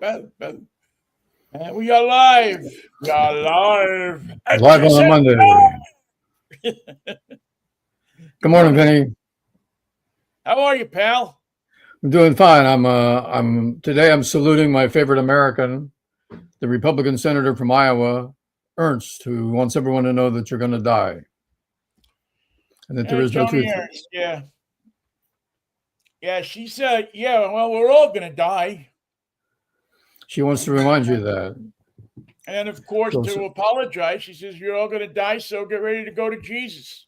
And we are live. We are live. At Live on a Monday. Good morning, Vinnie. How are you, pal? I'm doing fine. I'm saluting my favorite American, the Republican senator from Iowa, Ernst, who wants everyone to know that you're going to die and that there is no Joni truth. Ernst, yeah. She said, yeah. Well, we're all gonna die. She wants to remind you of that. And of course, So, to apologize, she says you're all gonna die. So get ready to go to Jesus.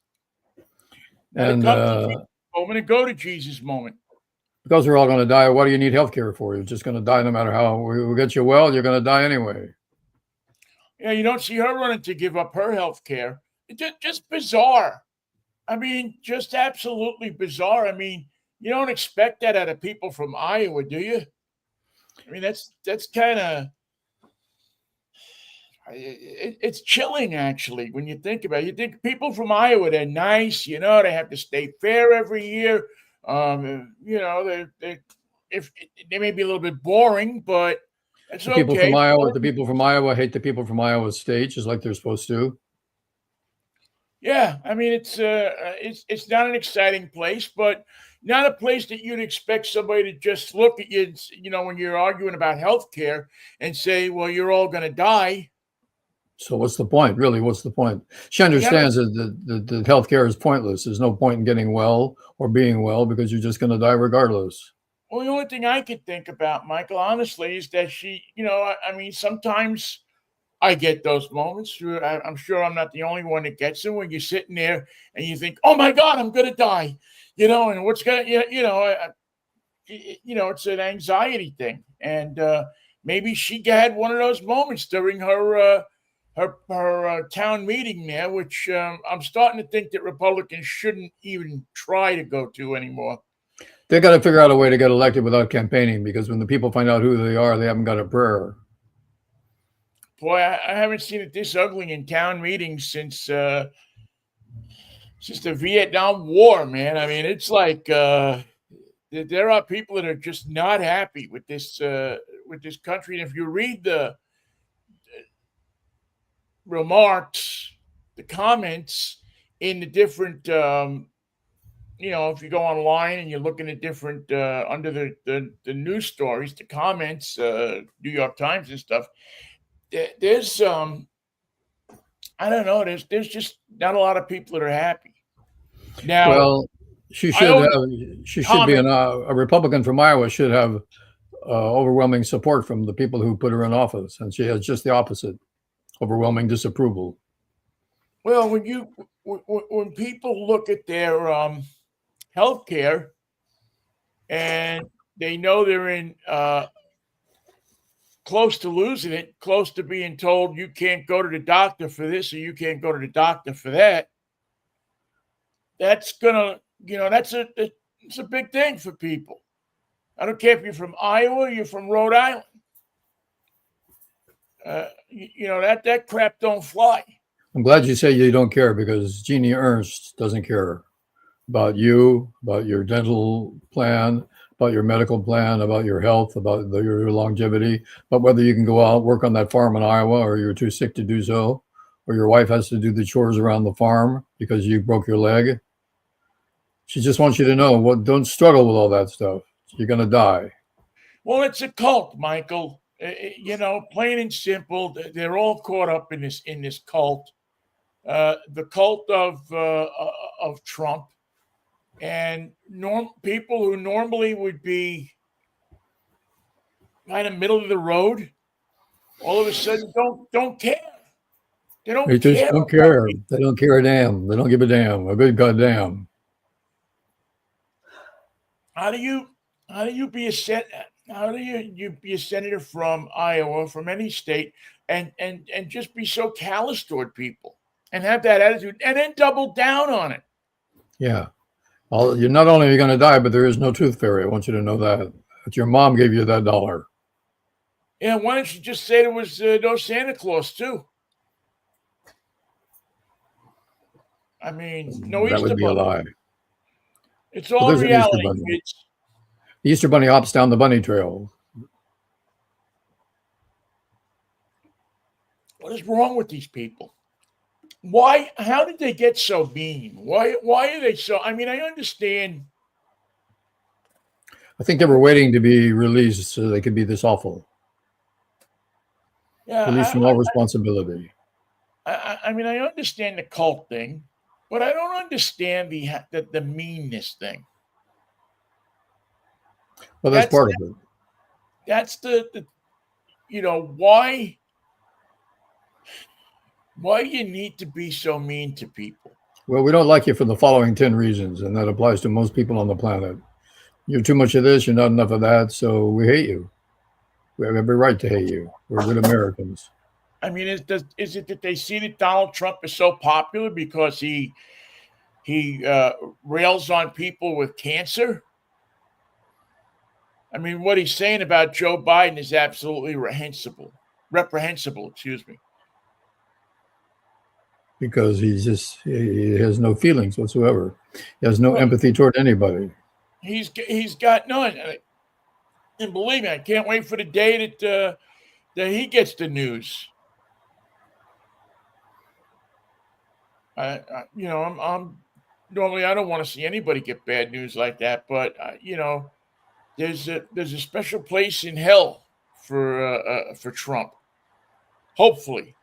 Now to and come to Jesus moment and go to Jesus moment. because we're all going to die, what do you need health care for? You're just going to die no matter how we get you well. You're going to die anyway. Yeah, you don't see her running to give up her health care. It's just bizarre. I mean, just absolutely bizarre. I mean, you don't expect that out of people from Iowa, do you? I mean, that's kind of it's chilling actually when you think about it. You think people from Iowa, they're nice, they have the state fair every year. They if they may be a little bit boring, but it's The people okay. from Iowa hate the people from Iowa State, just like they're supposed to. Yeah, I mean it's not an exciting place, but not a place that you'd expect somebody to just look at you, when you're arguing about health care and say, "Well, you're all going to die." So what's the point, really? What's the point? She understands that the healthcare is pointless. There's no point in getting well or being well because you're just going to die regardless. Well, the only thing I could think about, Michael, honestly, is that she, I mean, sometimes I get those moments. I'm sure I'm not the only one that gets them when you're sitting there and you think, "Oh my God, I'm going to die," and what's going to, it's an anxiety thing. And maybe she had one of those moments during her town meeting there, which I'm starting to think that Republicans shouldn't even try to go to anymore. They got to figure out a way to get elected without campaigning, because when the people find out who they are, they haven't got a prayer. Boy, I haven't seen it this ugly in town meetings since the Vietnam War, man. I mean, it's like there are people that are just not happy with this country. And if you read the remarks, the comments in the different, if you go online and you're looking at different under the news stories, the comments, New York Times and stuff, there's I don't know, there's just not a lot of people that are happy. Now, well, she should be a Republican from Iowa should have overwhelming support from the people who put her in office, and she has just the opposite, overwhelming disapproval. Well, when people look at their health care and they know they're in close to losing it, close to being told you can't go to the doctor for this or you can't go to the doctor for that, that's gonna, it's a big thing for people. I don't care if you're from Iowa or you're from Rhode Island. That crap don't fly. I'm glad you say you don't care, because Jeannie Ernst doesn't care about you, about your dental plan, about your medical plan, about your health, about your longevity, about whether you can go out and work on that farm in Iowa or you're too sick to do so, or your wife has to do the chores around the farm because you broke your leg. She just wants you to know, don't struggle with all that stuff. You're going to die. Well, it's a cult, Michael. Plain and simple. They're all caught up in this cult, the cult of Trump, and people who normally would be kind of middle of the road, all of a sudden don't care. They just don't care. They don't care a damn. They don't give a damn. A good goddamn. How do you be a senator from Iowa, from any state, and just be so callous toward people and have that attitude and then double down on it? Yeah. You're not only are you going to die, but there is no tooth fairy. I want you to know that. But your mom gave you that $1. Yeah, why don't you just say there was no Santa Claus too? I mean, no That Easter would be a Bunny. lie. It's all reality, kids. The Easter Bunny hops down the bunny trail. What is wrong with these people? Why? How did they get so mean? Why are they so? I mean, I understand. I think they were waiting to be released so they could be this awful, Yeah, released from all responsibility. I mean, I understand the cult thing, but I don't understand the meanness thing. Well, that's That's part of it. that's the why do you need to be so mean to people? Well, we don't like you for the following 10 reasons, and that applies to most people on the planet. You're too much of this, you're not enough of that, so we hate you. We have every right to hate you. We're good Americans. I mean, is it that they see that Donald Trump is so popular because he rails on people with cancer? I mean, what he's saying about Joe Biden is absolutely reprehensible. Reprehensible, excuse me. Because he has no feelings whatsoever. He has no Well, empathy toward anybody. he's got none. And believe me, I can't wait for the day that he gets the news. I'm normally I don't want to see anybody get bad news like that, but there's a special place in hell for Trump. Hopefully,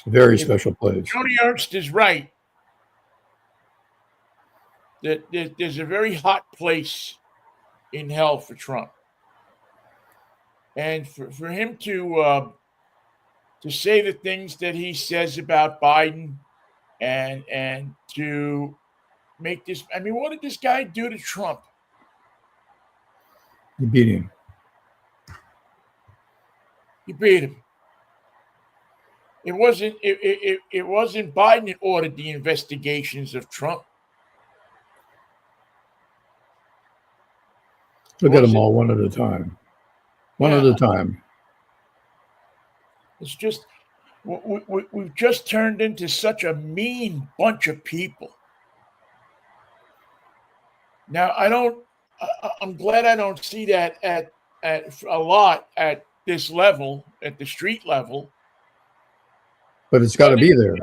Very if special place. Joni Ernst is right, that there's a very hot place in hell for Trump, and for him to say the things that he says about Biden and to make this. I mean, what did this guy do to Trump? You beat him. He beat him. It wasn't Biden that ordered the investigations of Trump. Look at them all one at a time. One at a time. It's just we've just turned into such a mean bunch of people. Now I'm glad I don't see that at a lot at this level, at the street level. But it's got to be there.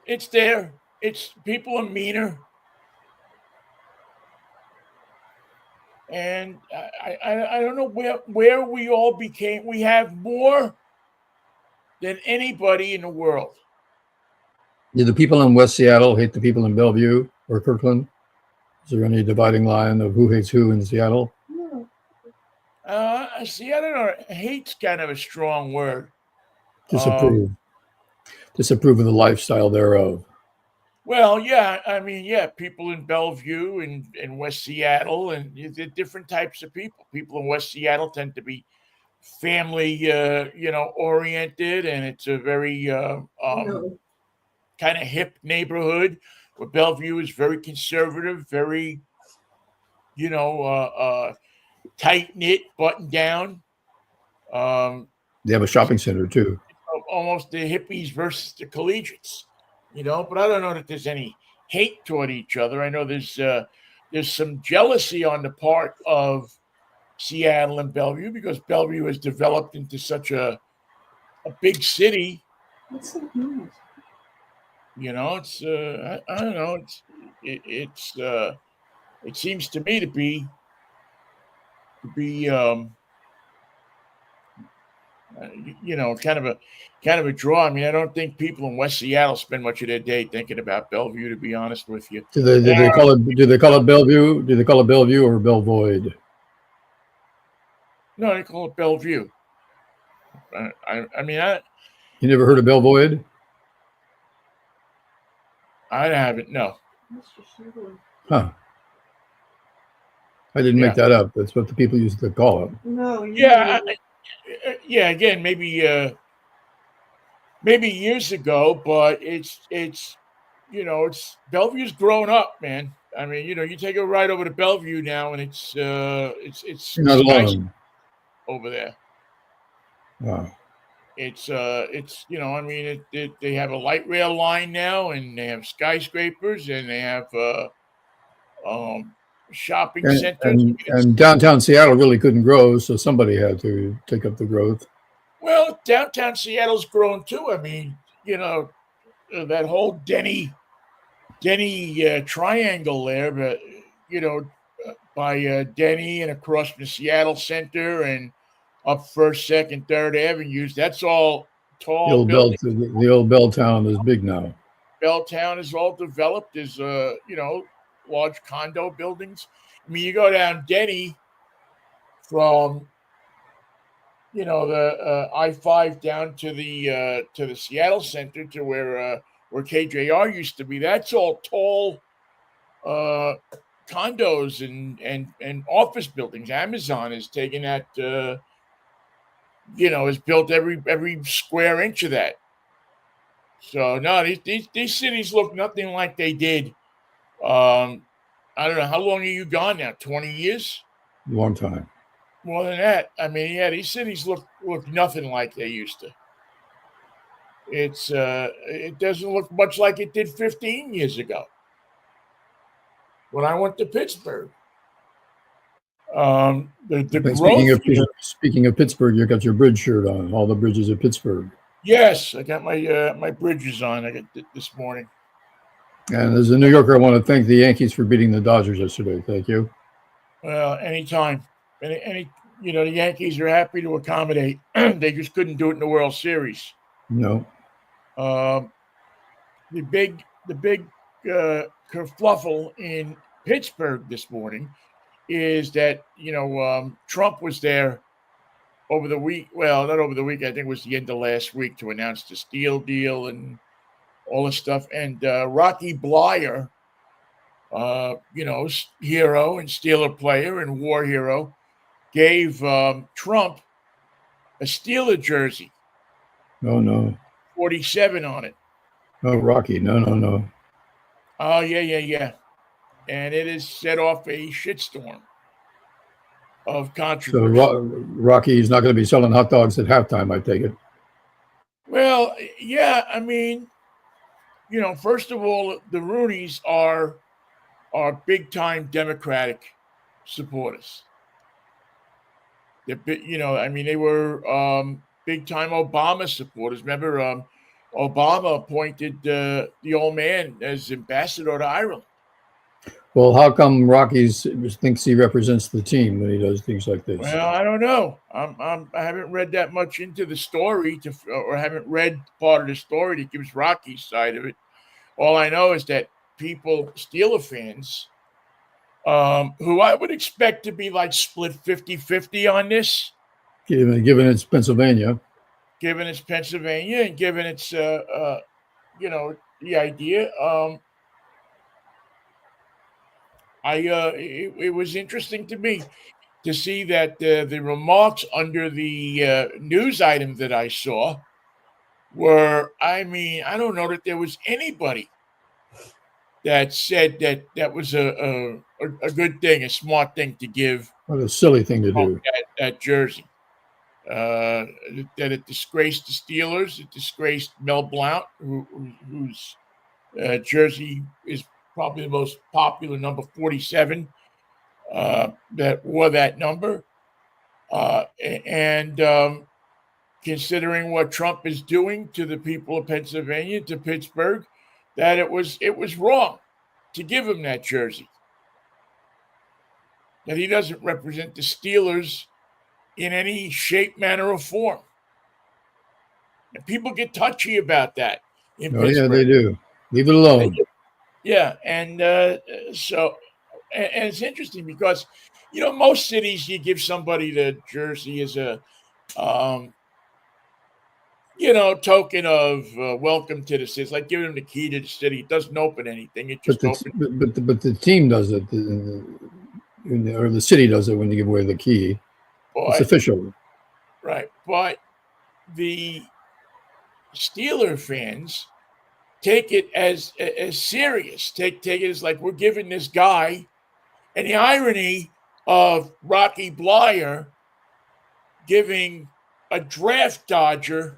It's there. It's people are meaner. And I don't know where we all became. We have more than anybody in the world. Do the people in West Seattle hate the people in Bellevue or Kirkland? Is there any dividing line of who hates who in Seattle? See, I don't know. Hate's kind of a strong word. Disapprove. Disapprove of the lifestyle thereof. Well, yeah. I mean, yeah, people in Bellevue and West Seattle, and the different types of people. People in West Seattle tend to be family, oriented, and it's a very kind of hip neighborhood. Where Bellevue is very conservative, very, tight knit, buttoned down. They have a shopping center too. Almost the hippies versus the collegiates, But I don't know that there's any hate toward each other. I know there's some jealousy on the part of Seattle and Bellevue because Bellevue has developed into such a big city. What's the news? It's I don't know. It seems to me to be kind of a draw. I mean, I don't think people in West Seattle spend much of their day thinking about Bellevue, to be honest with you. Do they call it Bellevue? Do they call it Bellevue or Belvoid? No, they call it Bellevue. I mean, you never heard of Belvoid? I haven't. No. Huh. I didn't make that up. That's what the people used to call it. No. Yeah. Again, maybe years ago, but it's Bellevue's grown up, man. I mean, you take a ride over to Bellevue now, and it's You're not alone over there. Wow. It's I mean, they have a light rail line now, and they have skyscrapers, and they have shopping centers. And downtown Seattle really couldn't grow, so somebody had to take up the growth. Well, downtown Seattle's grown too. I mean, that whole Denny triangle there, but by Denny and across from the Seattle Center and up First, Second, Third Avenues. That's all tall buildings. The old Belltown is big now. Belltown is all developed. There's large condo buildings. I mean, you go down Denny from the I-5 down to the Seattle Center to where KJR used to be. That's all tall condos and office buildings. Amazon is taking that. Has built every square inch of that. So no, these cities look nothing like they did. I don't know how long are you gone now? 20 years? Long time. More than that. I mean, yeah, these cities look nothing like they used to. It doesn't look much like it did 15 years ago when I went to Pittsburgh. Speaking of Pittsburgh, you got your bridge shirt on. All the bridges of Pittsburgh. Yes, I got my bridges on. I got this morning. And as a New Yorker, I want to thank the Yankees for beating the Dodgers yesterday. Thank you. Well, anytime. The Yankees are happy to accommodate. They just couldn't do it in the World Series. No. The big kerfluffle in Pittsburgh this morning is that Trump was there over the week. Well, not over the week. I think it was the end of last week to announce the steel deal and all this stuff. And Rocky Blyer, hero and Steeler player and war hero, gave Trump a Steeler jersey. Oh, no. 47 on it. Oh, Rocky. No. Oh, yeah. And it has set off a shitstorm of controversy. So Rocky's not going to be selling hot dogs at halftime, I take it. Well, yeah. I mean, first of all, the Rooneys are big-time Democratic supporters. They were big-time Obama supporters. Remember, Obama appointed the old man as ambassador to Ireland. Well, how come Rocky thinks he represents the team when he does things like this? Well, I don't know. I haven't read that much into the story or haven't read part of the story that gives Rocky's side of it. All I know is that Steeler fans, who I would expect to be like split 50-50 on this. Given it's Pennsylvania. Given it's Pennsylvania and given it's, the idea. It was interesting to me to see that the remarks under the news item that I saw were, I don't know that there was anybody that said that was a good thing, a smart thing to give. What a silly thing to do. That jersey. That it disgraced the Steelers. It disgraced Mel Blount, whose jersey is probably the most popular, number 47, that wore that number. And considering what Trump is doing to the people of Pennsylvania, to Pittsburgh, that it was wrong to give him that jersey. That he doesn't represent the Steelers in any shape, manner, or form. And people get touchy about that in Pittsburgh. Yeah, they do. Leave it alone. Yeah, and so it's interesting because, most cities you give somebody the jersey as a, token of welcome to the city. It's like giving them the key to the city. It doesn't open anything. It just opens. But the team does it, or the city does it when you give away the key. It's official. Right, but the Steeler fans take it as serious. Take it as like we're giving this guy, and the irony of Rocky Blyer giving a draft dodger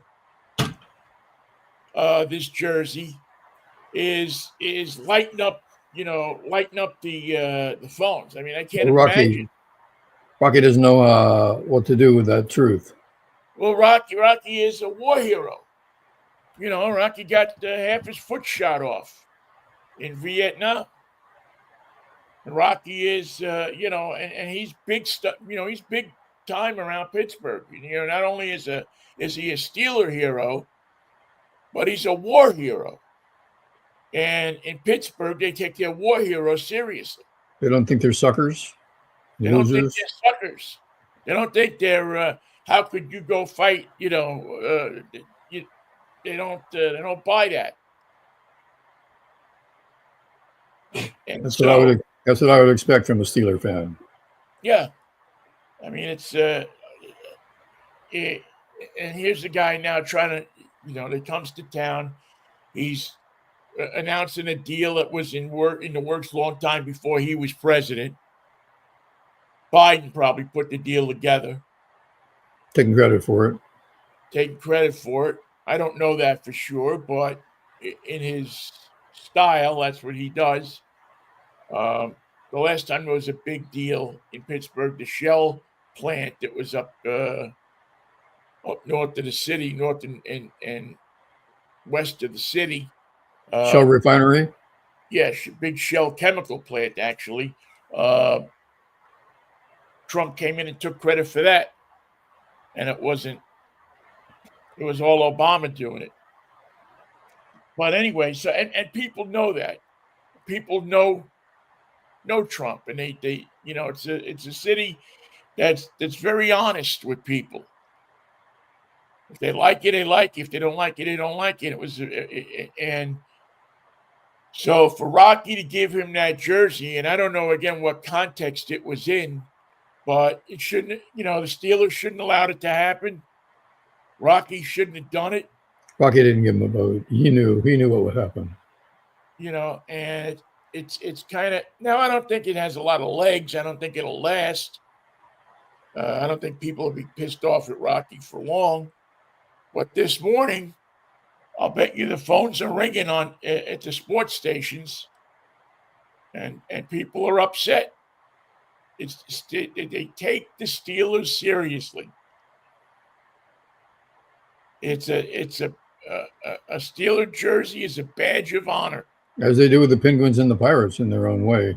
this jersey is lighting up the phones. I mean, I can't imagine. Rocky doesn't know what to do with that truth. Well, Rocky is a war hero. Rocky got half his foot shot off in Vietnam. And Rocky is, and he's big stuff. He's big time around Pittsburgh. Not only is he a Steeler hero, but he's a war hero. And in Pittsburgh, they take their war heroes seriously. They don't think they're suckers, They don't think losers. they're suckers. They don't think they're. How could you go fight? They don't buy that. And That's what I so, would. That's what I would expect from a Steeler fan. yeah, I mean, and here's the guy now trying to, that comes to town. He's announcing a deal that was in the works long time before he was president. Biden probably put the deal together. Taking credit for it. Taking credit for it. I don't know that for sure, but in his style, that's what he does. The last time there was a big deal in Pittsburgh, the Shell plant that was up north of the city, north and west of the city. Shell refinery. Yeah, big Shell chemical plant, actually. Trump came in and took credit for that. And it was all Obama doing it. But anyway, so and people know that. People know Trump, and they it's a city that's very honest with people. If they like it, they like it. If they don't like it, they don't like it. And so for Rocky to give him that jersey, and I don't know again what context it was in, but it shouldn't. The Steelers shouldn't allowed it to happen. Rocky shouldn't have done it. Rocky didn't give him a vote. He knew what would happen. And it's kind of now. I don't think it has a lot of legs. I don't think it'll last. I don't think people will be pissed off at Rocky for long. But this morning, I'll bet you the phones are ringing at the sports stations, and people are upset. They take the Steelers seriously. It's a Steeler jersey is a badge of honor, as they do with the Penguins and the Pirates in their own way.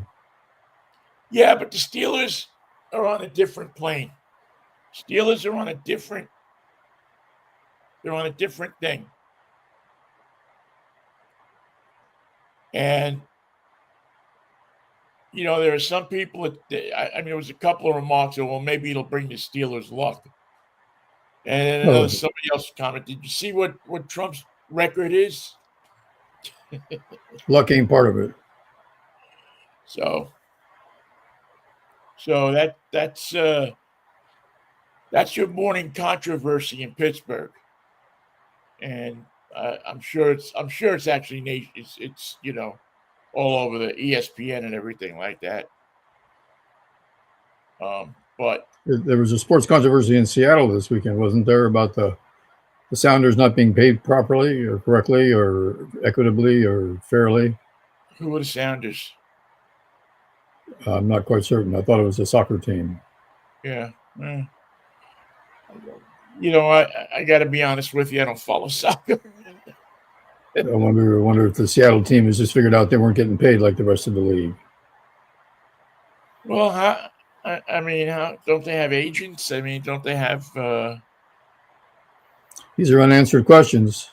Yeah, but the Steelers are on a different plane. Steelers are on a different. They're on a different thing. And, there are some people there was a couple of remarks that, well, maybe it'll bring the Steelers luck. And then somebody else commented, did you see what Trump's record is? Luck ain't part of it. So that's your morning controversy in Pittsburgh. And I'm sure it's actually it's all over the ESPN and everything like that. But there was a sports controversy in Seattle this weekend, wasn't there, about the Sounders not being paid properly or correctly or equitably or fairly? Who are the Sounders? I'm not quite certain. I thought it was a soccer team. Yeah. I got to be honest with you. I don't follow soccer. I wonder if the Seattle team has just figured out they weren't getting paid like the rest of the league. Well, don't they have agents? Don't they have? These are unanswered questions.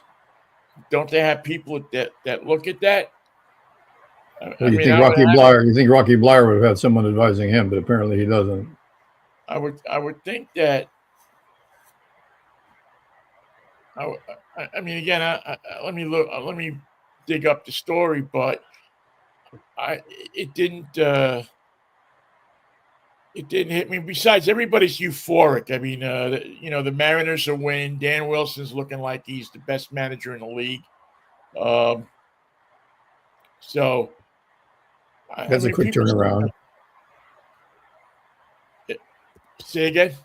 Don't they have people that look at that? You think Rocky Bleier would have had someone advising him, but apparently he doesn't. I would think that. Again, let me look. Let me dig up the story, but it didn't hit me. Besides, everybody's euphoric. The Mariners are winning. Dan Wilson's looking like he's the best manager in the league. So that's a quick turnaround. Say again.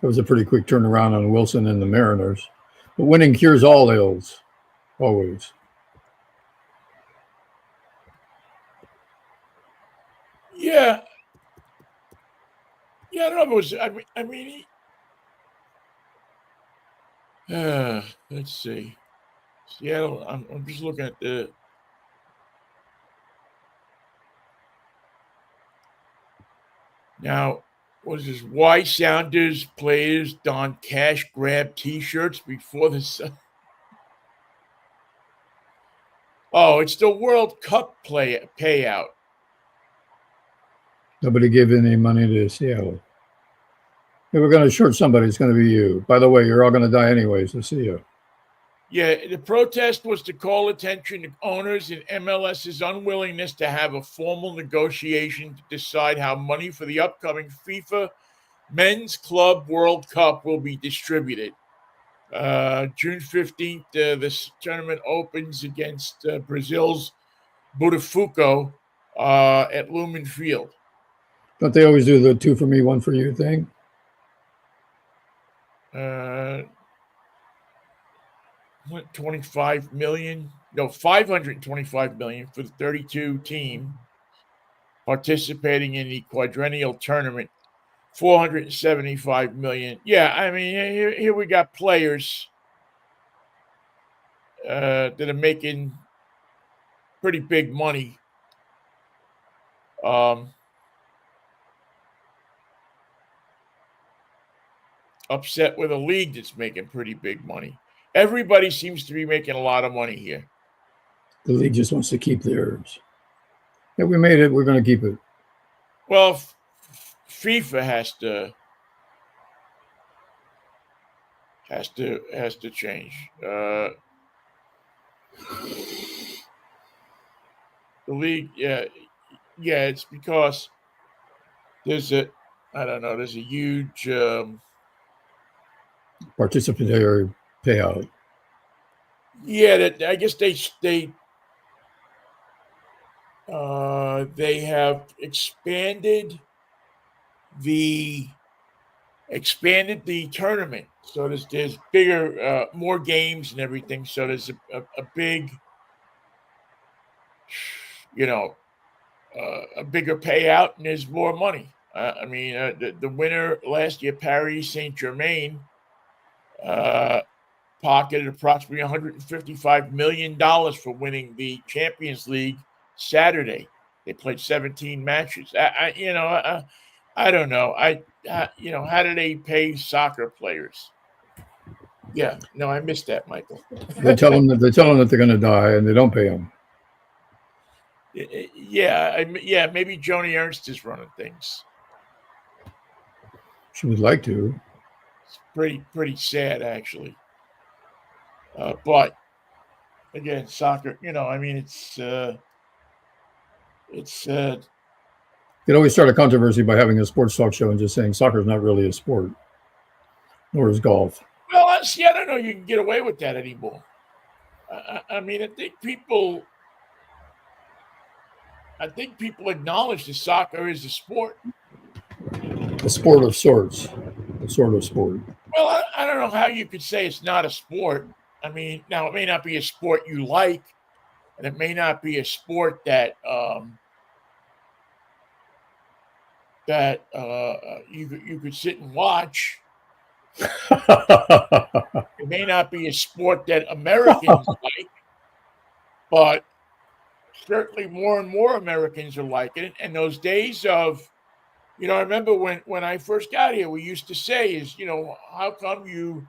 That was a pretty quick turnaround on Wilson and the Mariners. But winning cures all ills, always. Yeah. Yeah, I don't know if it was. Let's see. Seattle. I'm just looking at the. Now, what is this? Why Sounders players don cash grab T-shirts before the? Oh, it's the World Cup payout. Nobody gave any money to Seattle. If we're going to short somebody, it's going to be you. By the way, you're all going to die anyways. So see you. Yeah, the protest was to call attention to owners and MLS's unwillingness to have a formal negotiation to decide how money for the upcoming FIFA Men's Club World Cup will be distributed. June 15th, this tournament opens against Brazil's Botafogo at Lumen Field. Don't they always do the 2 for me, 1 for you thing? 25 million, no, 525 million for the 32 team participating in the quadrennial tournament. 475 million. Yeah, I mean, here we got players that are making pretty big money. Upset with a league that's making pretty big money. Everybody seems to be making a lot of money here. The league just wants to keep theirs. Yeah, we made it. We're going to keep it. Well, FIFA has to change. The league, yeah, it's because there's a huge participatory payout. Yeah, I guess they have expanded the tournament, so there's bigger, more games and everything. So there's a big, a bigger payout, and there's more money. I mean, the winner last year, Paris Saint-Germain, pocketed approximately $155 million for winning the Champions League Saturday. They played 17 matches. I don't know. How do they pay soccer players? Yeah, no, I missed that, Michael. They tell them that they're going to die, and they don't pay them. Yeah, maybe Joni Ernst is running things. She would like to. It's pretty sad, actually. But again, soccer. I mean, it's. You'd always start a controversy by having a sports talk show and just saying soccer is not really a sport, nor is golf. Well, see, I don't know you can get away with that anymore. I mean, I think people acknowledge that soccer is a sport. A sport of sorts. A sort of sport. Well, I don't know how you could say it's not a sport. I mean, now it may not be a sport you like, and it may not be a sport that you could sit and watch. It may not be a sport that Americans like, but certainly more and more Americans are liking it. And those days of, I remember when I first got here, we used to say is, how come you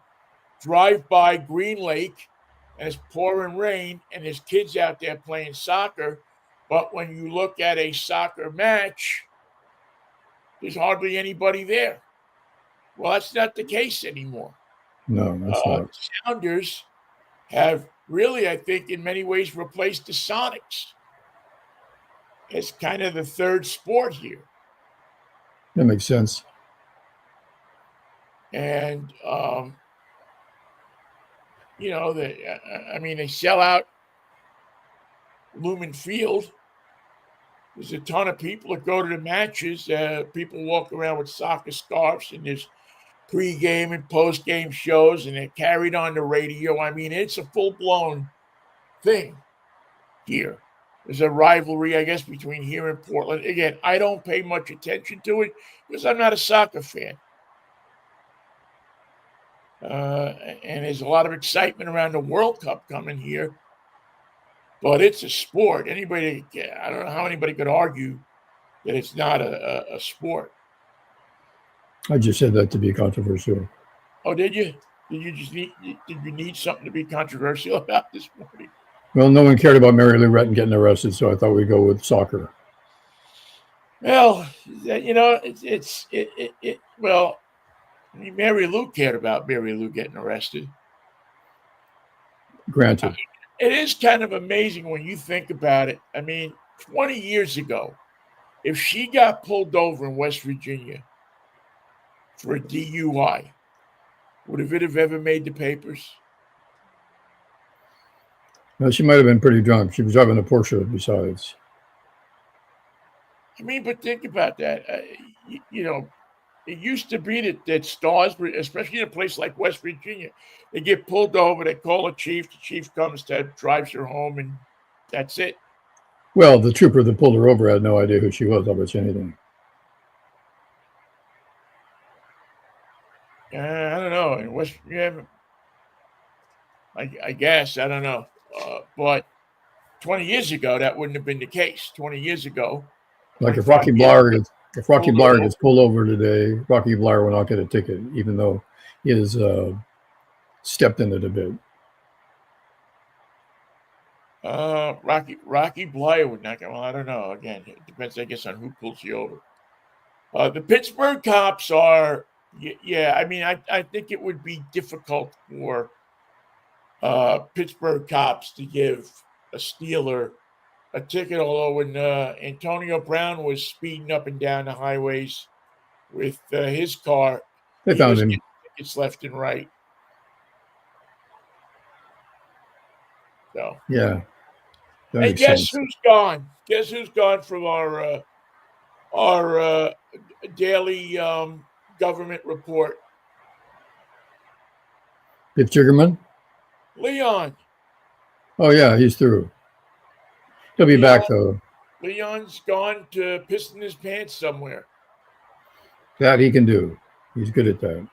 drive by Green Lake and it's pouring rain and there's kids out there playing soccer, but when you look at a soccer match, there's hardly anybody there. Well, that's not the case anymore. No, that's not. Sounders have really, I think, in many ways replaced the Sonics as kind of the third sport here. That makes sense. And, they sell out Lumen Field. There's a ton of people that go to the matches. People walk around with soccer scarves, and there's pre-game and post-game shows, and they're carried on the radio. I mean, it's a full-blown thing here. There's a rivalry, I guess, between here and Portland. Again, I don't pay much attention to it because I'm not a soccer fan. and there's a lot of excitement around the World Cup coming here. But it's a sport. I don't know how anybody could argue that it's not a sport. I just said that to be controversial. Oh, did you? Did you need something to be controversial about this morning? Well, no one cared about Mary Lou Retton getting arrested, so I thought we'd go with soccer. Well, well, I mean, Mary Lou cared about Mary Lou getting arrested. Granted. It is kind of amazing when you think about it. I mean, 20 years ago, if she got pulled over in West Virginia for a DUI, would it have ever made the papers? Well, she might have been pretty drunk. She was driving a Porsche besides. I mean, but think about that. It used to be that stars, especially in a place like West Virginia, they get pulled over, they call the chief comes, drives her home, and that's it. Well, the trooper that pulled her over had no idea who she was. I'll bet you anything. I don't know. In West, I guess I don't know. But 20 years ago, that wouldn't have been the case. 20 years ago, like if Rocky Bleier gets pulled over today, Rocky Bleier will not get a ticket, even though he has stepped in it a bit. Rocky Bleier would not get. Well, I don't know. Again, it depends, I guess, on who pulls you over. The Pittsburgh cops are. Yeah, I mean, I think it would be difficult for Pittsburgh cops to give a Steeler a ticket, although when Antonio Brown was speeding up and down the highways with his car, they found him. Getting tickets left and right. So yeah. Hey, guess who's gone? Guess who's gone from our daily government report? Biff Jiggerman? Leon. Oh yeah, he's through. He'll be back though. Leon's gone to piss in his pants somewhere. That he can do. He's good at that.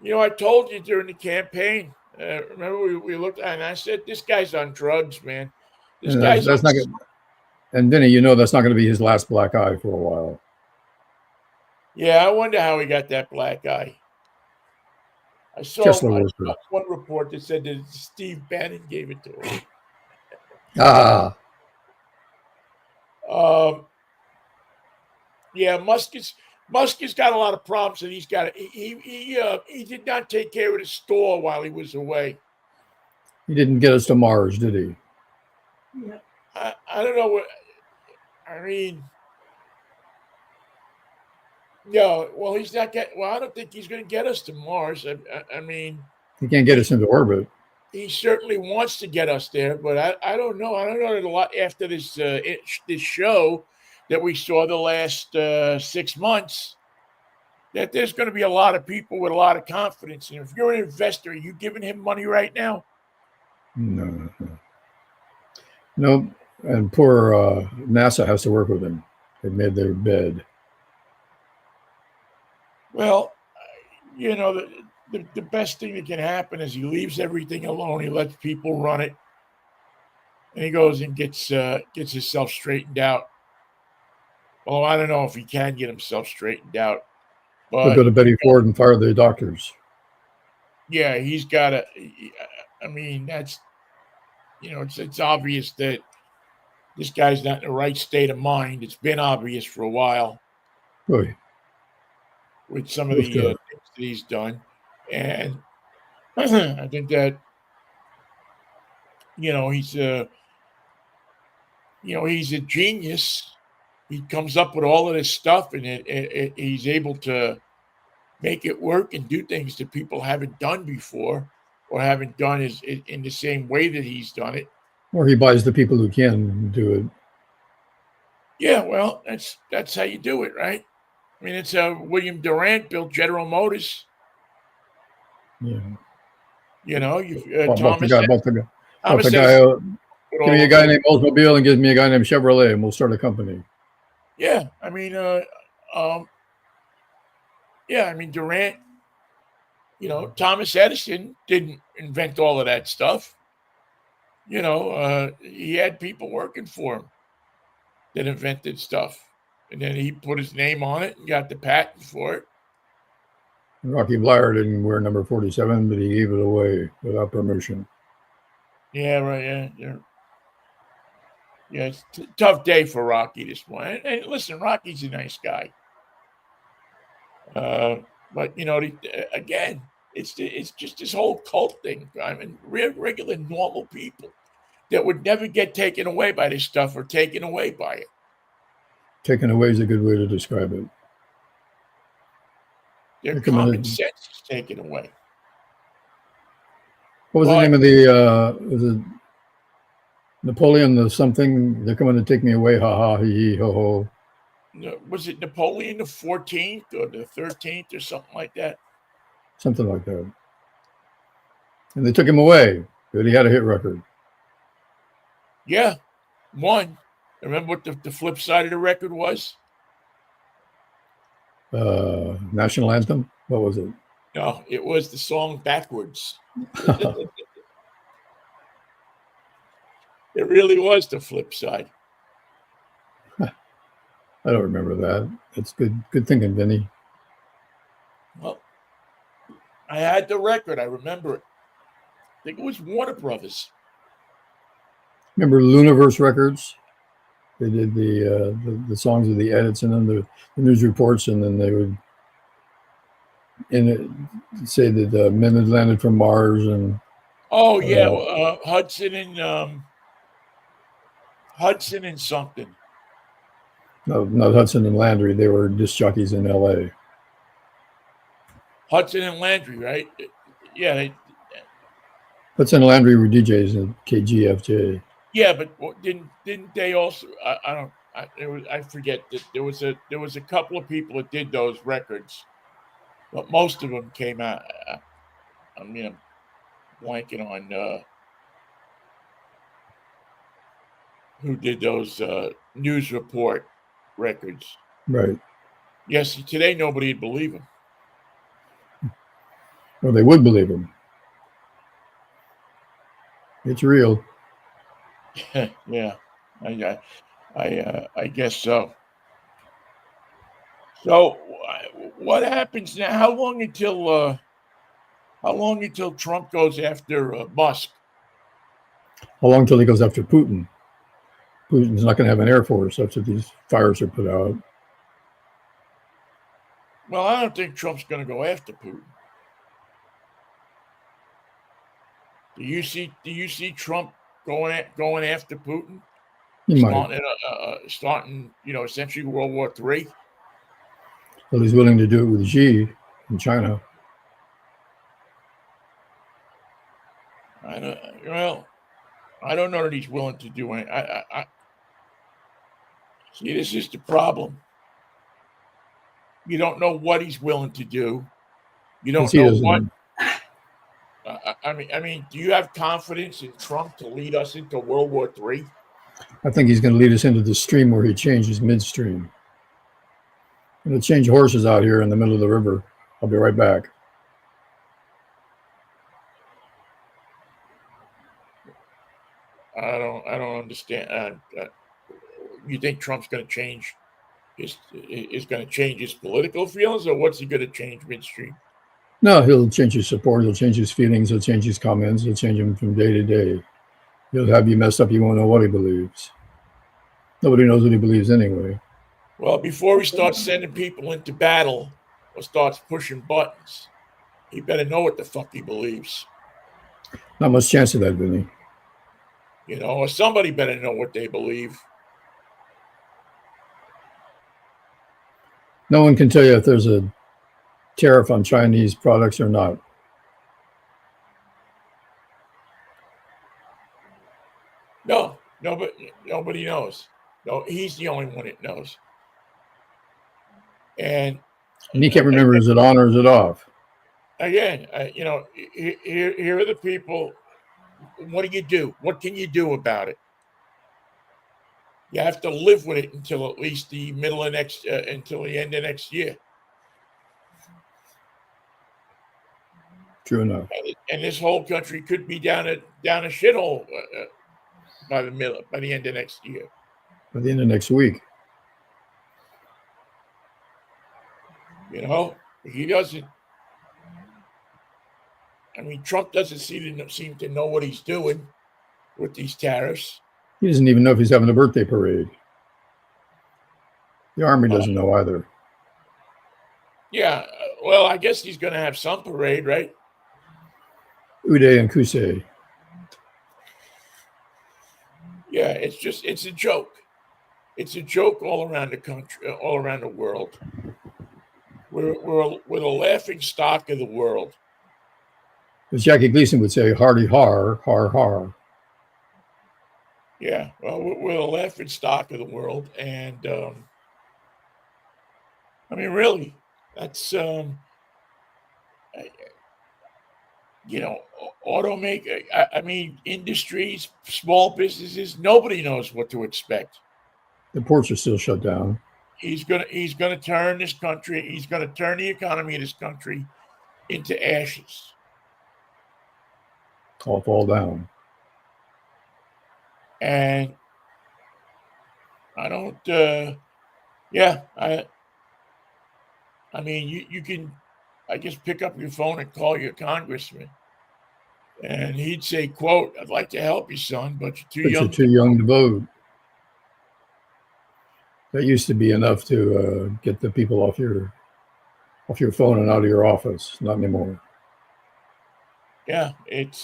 I told you during the campaign. Remember we looked and I said, "This guy's on drugs, man. This guy's that's not good." And Vinnie, that's not going to be his last black eye for a while. Yeah, I wonder how he got that black eye. I saw one report that said that Steve Bannon gave it to him. Yeah, Musk has got a lot of problems, and he's got he did not take care of the store while he was away. He didn't get us to Mars, did he? Yeah. I don't know what I mean. No, well, he's not getting. Well, I don't think he's going to get us to Mars. I mean, he can't get us into orbit. He certainly wants to get us there, but I don't know. I don't know that a lot after this show that we saw the last 6 months. That there's going to be a lot of people with a lot of confidence. And if you're an investor, are you giving him money right now? No. And poor NASA has to work with him. They made their bed. Well, the best thing that can happen is he leaves everything alone. He lets people run it, and he goes and gets himself straightened out. Well, I don't know if he can get himself straightened out. But he'll go to Betty Ford and fire the doctors. Yeah, he's got to. I mean, that's it's obvious that this guy's not in the right state of mind. It's been obvious for a while. Oy. With some of the things that he's done. And I think that, he's a genius. He comes up with all of this stuff, and he's able to make it work and do things that people haven't done before or haven't done in the same way that he's done it. Or he buys the people who can do it. Yeah, well, that's how you do it, right? I mean, it's William Durant built General Motors. Yeah. Thomas. Give me a guy named Oldsmobile and give me a guy named Chevrolet, and we'll start a company. Yeah, I mean, Durant Thomas Edison didn't invent all of that stuff. He had people working for him that invented stuff. And then he put his name on it and got the patent for it. Rocky Blyer didn't wear number 47, but he gave it away without permission. Yeah, right. Yeah, it's a tough day for Rocky this morning. And listen, Rocky's a nice guy. But, again, it's just this whole cult thing. I mean, regular, normal people that would never get taken away by this stuff or taken away by it. Taken away is a good way to describe it. Their common sense is taken away. What was the name of the, was it Napoleon the something? They're coming to take me away, ha ha, he he, ho ho. Was it Napoleon the 14th or the 13th or something like that? Something like that. And they took him away, but he had a hit record. Yeah, one. Remember what the flip side of the record was? National Anthem? What was it? No, it was the song Backwards. It really was the flip side. I don't remember that. That's good thinking, Vinnie. Well, I had the record. I remember it. I think it was Warner Brothers. Remember Luniverse Records? They did the songs with the edits and then the news reports, and then they would say that men had landed from Mars and. Oh yeah, Hudson and something. No, not Hudson and Landry. They were disc jockeys in L.A. Hudson and Landry, right? Yeah. Hudson and Landry were DJs at KGFJ. Yeah, but didn't they also? I forget that there was a couple of people that did those records, but most of them came out. I'm blanking on who did those news report records. Right. Yes, today nobody would believe him. Well, they would believe him. It's real. Yeah, I guess so. So, what happens now? How long until Trump goes after Musk? How long till he goes after Putin? Putin's not going to have an air force after these fires are put out. Well, I don't think Trump's going to go after Putin. Do you see Trump going after Putin? He might. Starting, essentially World War III. Well, he's willing to do it with Xi in China. I don't know that he's willing to do anything. I see. This is the problem. You don't know what he's willing to do. You don't know what. I mean, do you have confidence in Trump to lead us into World War III? I think he's going to lead us into the stream where he changes midstream. I'm going to change horses out here in the middle of the river. I'll be right back. I don't understand. You think Trump's going to change? Is going to change his political feelings, or what's he going to change midstream? No, he'll change his support. He'll change his feelings. He'll change his comments. He'll change them from day to day. He'll have you messed up. You won't know what he believes. Nobody knows what he believes anyway. Well, before he starts sending people into battle or starts pushing buttons, he better know what the fuck he believes. Not much chance of that, Vinnie. Or somebody better know what they believe. No one can tell you if there's a tariff on Chinese products or not. No, nobody knows. No, he's the only one that knows. And he can't remember, is it on or is it off? Again, here are the people. What do you do? What can you do about it? You have to live with it until at least the middle of until the end of next year. True enough. And this whole country could be down a shithole by the end of next year. By the end of next week. He doesn't. I mean, Trump doesn't seem to know what he's doing with these tariffs. He doesn't even know if he's having a birthday parade. The Army doesn't know either. Yeah, well, I guess he's going to have some parade, right? Uday and Kusei. Yeah, it's a joke. It's a joke all around the country, all around the world. We're the laughing stock of the world. As Jackie Gleason would say, hardy har, har, har. Yeah, well, we're the laughing stock of the world. And, I mean, really, that's, automaker, I mean, industries, small businesses, nobody knows what to expect. The ports are still shut down. He's gonna turn this country, he's gonna turn the economy of this country into ashes. All fall down. And I don't I mean you can, I guess, pick up your phone and call your congressman. And he'd say, quote, "I'd like to help you, son, but You're too young to vote." That used to be enough to get the people off your phone and out of your office. Not anymore. Yeah, it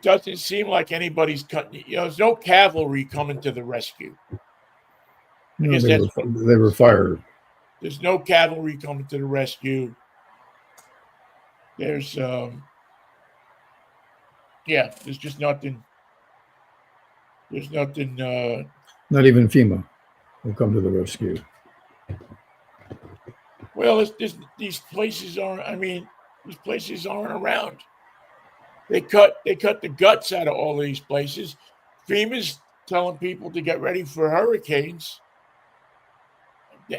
doesn't seem like anybody's cutting. There's no cavalry coming to the rescue. No, they were fired. There's no cavalry coming to the rescue. There's there's just nothing. There's nothing. Not even FEMA will come to the rescue. Well, these places aren't. I mean, these places aren't around. They cut the guts out of all these places. FEMA's telling people to get ready for hurricanes,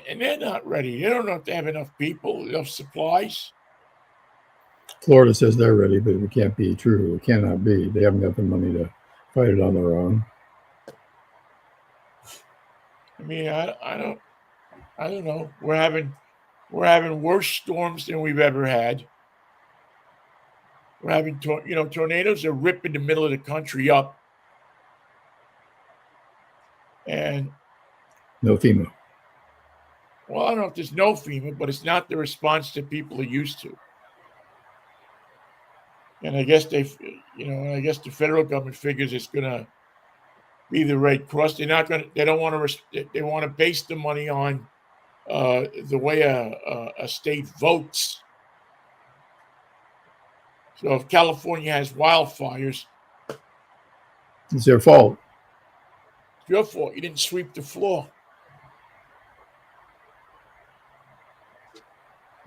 and they're not ready. They don't know if they have enough people, enough supplies. Florida says they're ready, but it can't be true. It cannot be. They haven't got the money to fight it on their own. I mean, I don't know. We're having worse storms than we've ever had. We're having tornadoes are ripping the middle of the country up, and no FEMA. Well, I don't know if there's no FEMA, but it's not the response that people are used to. And I guess I guess the federal government figures it's going to be the Red Cross. They don't want to. They want to base the money on the way a state votes. So if California has wildfires, it's their fault. It's your fault. You didn't sweep the floor.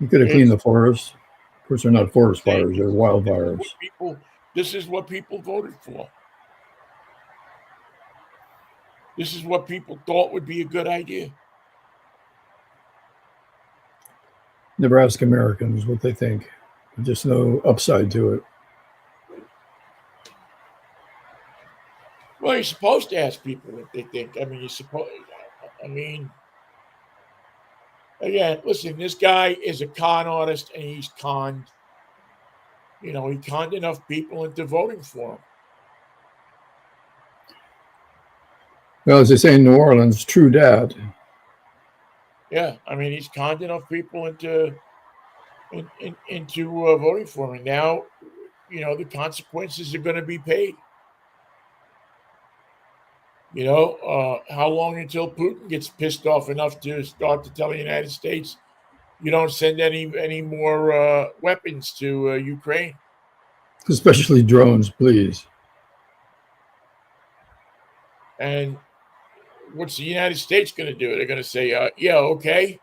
You could have cleaned the forest. Of course, they're not forest fires; they're wildfires. This is what people voted for. This is what people thought would be a good idea. Never ask Americans what they think. There's just no upside to it. Well, you're supposed to ask people what they think. I mean, again, listen, this guy is a con artist, and he's conned. He conned enough people into voting for him. Well, as they say in New Orleans, true dat. Yeah, I mean, he's conned enough people into voting for him. And now, the consequences are going to be paid. How long until Putin gets pissed off enough to start to tell the United States, you don't send any more weapons to Ukraine? Especially drones, please. And what's the United States going to do? They're going to say, yeah, okay.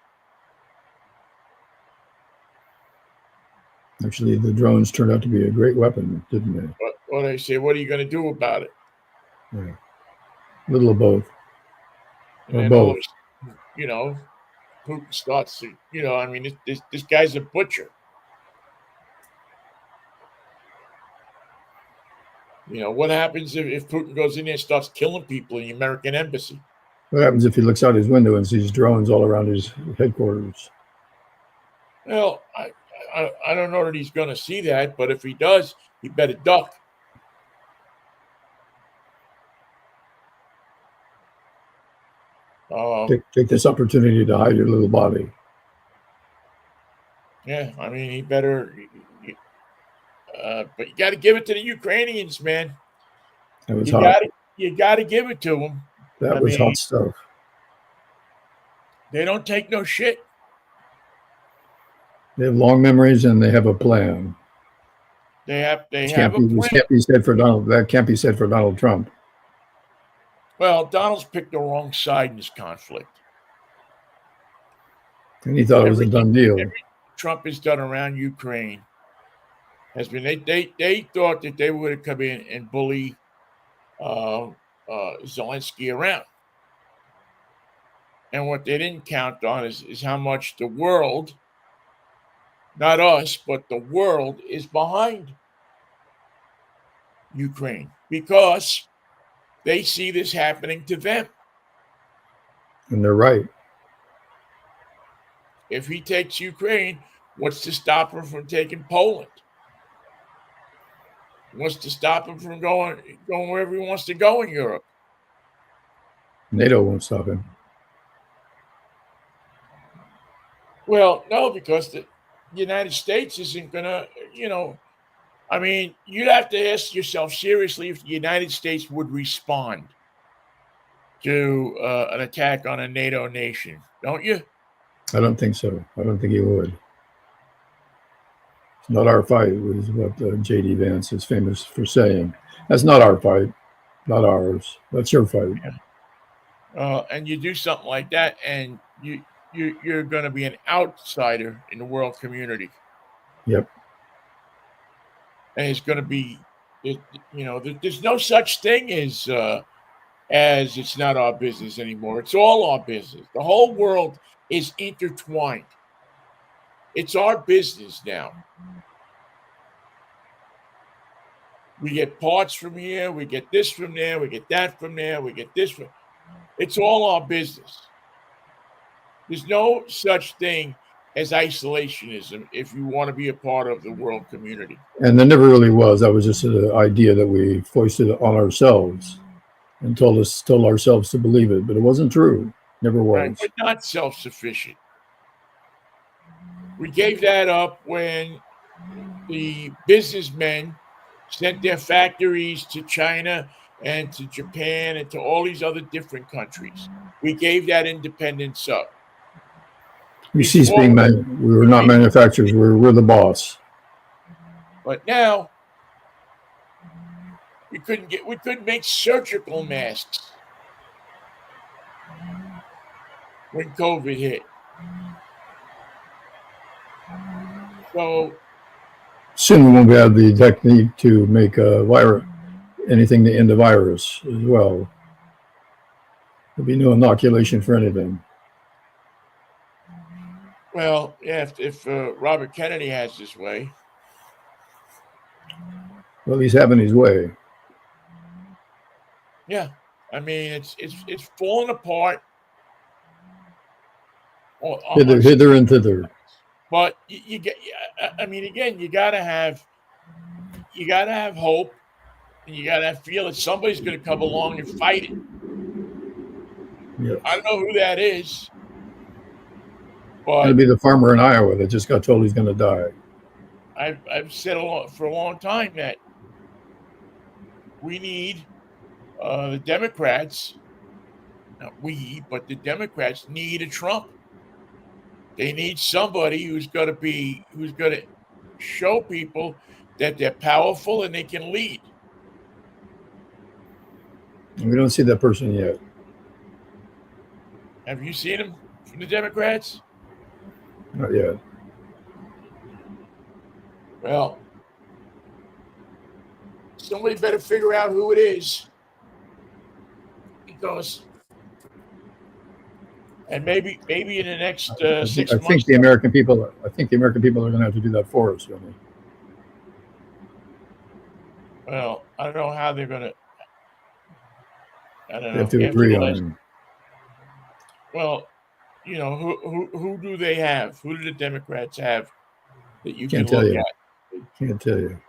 Actually, the drones turned out to be a great weapon, didn't they? Well, they say, what are you going to do about it? Yeah. A little of both. And both. Putin starts to, this guy's a butcher. What happens if Putin goes in there and starts killing people in the American embassy? What happens if he looks out his window and sees drones all around his headquarters? Well, I don't know that he's going to see that, but if he does, he better duck. Take this opportunity to hide your little body. Yeah, I mean, he better. But you got to give it to the Ukrainians, man. That was hot. You got to give it to them. That was hot stuff. They don't take no shit. They have long memories and they have a plan. They have a plan. This can't be said for Donald. That can't be said for Donald Trump. Well, Donald's picked the wrong side in this conflict. And he thought it was a done deal. Everything Trump has done around Ukraine has been they thought that they would have come in and bully Zelensky around. And what they didn't count on is how much the world, not us, but the world is behind Ukraine because they see this happening to them. And they're right. If he takes Ukraine, what's to stop him from taking Poland? What's to stop him from going wherever he wants to go in Europe? NATO won't stop him. Well, no, because the United States isn't going to, I mean, you'd have to ask yourself seriously if the United States would respond to an attack on a NATO nation, don't you? I don't think so. I don't think he would. It's not our fight, is what J.D. Vance is famous for saying. That's not our fight, not ours. That's your fight. Yeah. And you do something like that, and you're going to be an outsider in the world community. Yep. And it's going to be, there's no such thing as it's not our business anymore. It's all our business. The whole world is intertwined. It's our business now. We get parts from here. We get this from there. We get that from there. We get this from. It's all our business. There's no such thing as isolationism if you want to be a part of the world community. And there never really was. That was just an idea that we foisted on ourselves and told ourselves to believe it, but it wasn't true. Never was. Right. We're not self-sufficient. We gave that up when the businessmen sent their factories to China and to Japan and to all these other different countries. We gave that independence up. We ceased being we were not manufacturers. We're the boss. But now we couldn't make surgical masks when COVID hit. So soon we won't have the technique to make a virus, anything to end a virus as well. There'll be no inoculation for anything. Well, yeah, if Robert Kennedy has his way. Well, he's having his way. Yeah, I mean it's falling apart. Hither and thither. But you get. I mean, again, you gotta have hope, and you gotta feel that somebody's going to come along and fight it. Yep. I don't know who that is. But it'll be the farmer in Iowa that just got told he's going to die. I've said for a long time that we need the Democrats, not we, but the Democrats need a Trump. They need somebody who's going to show people that they're powerful and they can lead. We don't see that person yet. Have you seen him from the Democrats? Not yet. Well, somebody better figure out who it is, because, and maybe in the next 6 months. I think the American people are going to have to do that for us, Vinnie. Well, I don't know how they're gonna. I don't They have know. to After agree the on last, him. well, who do they have? Who do the Democrats have that you Can't can tell look you. at? Can't tell you.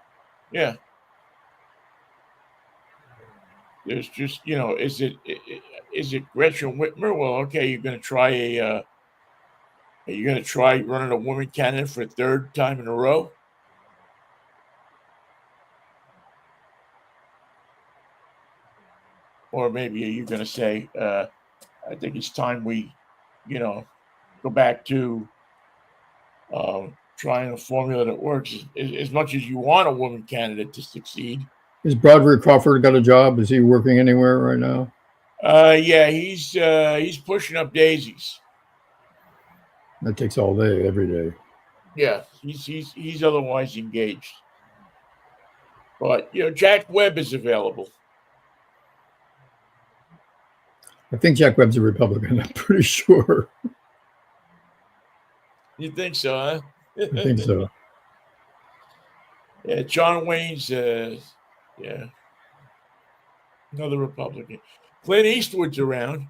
Yeah, there's just is it Gretchen Whitmer? Well, okay, you're gonna try are you gonna try running a woman candidate for a third time in a row? Or maybe are you gonna say, I think it's time we, you know, go back to trying a formula that works as much as you want a woman candidate to succeed. Has Broderick Crawford got a job? Is he working anywhere right now? Yeah, he's pushing up daisies. That takes all day, every day. Yeah, he's otherwise engaged. But Jack Webb is available. I think Jack Webb's a Republican. I'm pretty sure. You think so, huh? I think so. Yeah, John Wayne's yeah, another Republican. Clint Eastwood's around.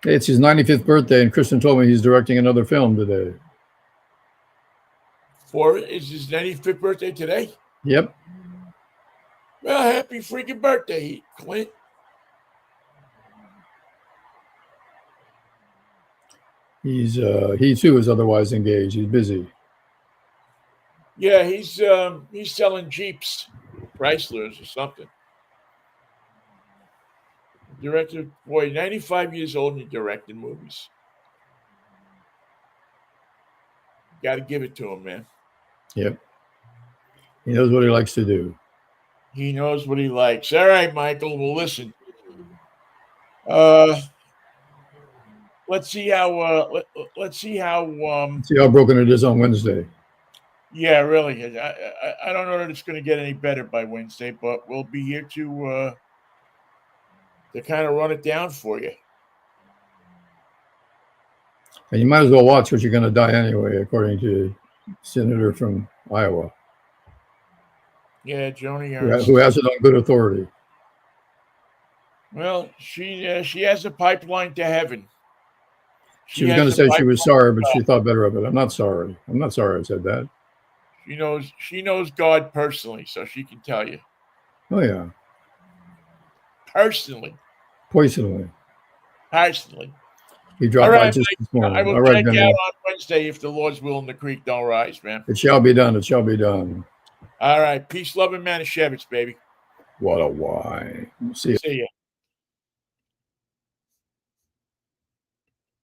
Hey, it's his 95th birthday, and Kristen told me he's directing another film today. For is his 95th birthday today? Yep. Well, happy freaking birthday, Clint. He too is otherwise engaged. He's busy. Yeah, he's selling Jeeps, Chryslers or something. Director, boy, 95 years old and he directed movies. Got to give it to him, man. Yep. He knows what he likes to do. He knows what he likes. All right, Michael. Well, listen. Uh, let's see how. Let's see how. See how broken it is on Wednesday. Yeah, really. I don't know that it's going to get any better by Wednesday, but we'll be here to kind of run it down for you. And you might as well watch what you're going to die anyway, according to Senator from Iowa, Yeah, Joni Ernst. who has it on good authority. Well, she has a pipeline to heaven. She was going to say she was sorry, but she thought better of it. I'm not sorry. I'm not sorry I said that. She knows God personally, so she can tell you. Oh, yeah. Personally. Personally. All He dropped right, by just Mike, this morning. I will All right, check you Vinnie. out on Wednesday if the Lord's will and the creek don't rise, man. It shall be done. It shall be done. All right. Peace, love, and Manischewitz, baby. What a wine. See ya. See ya.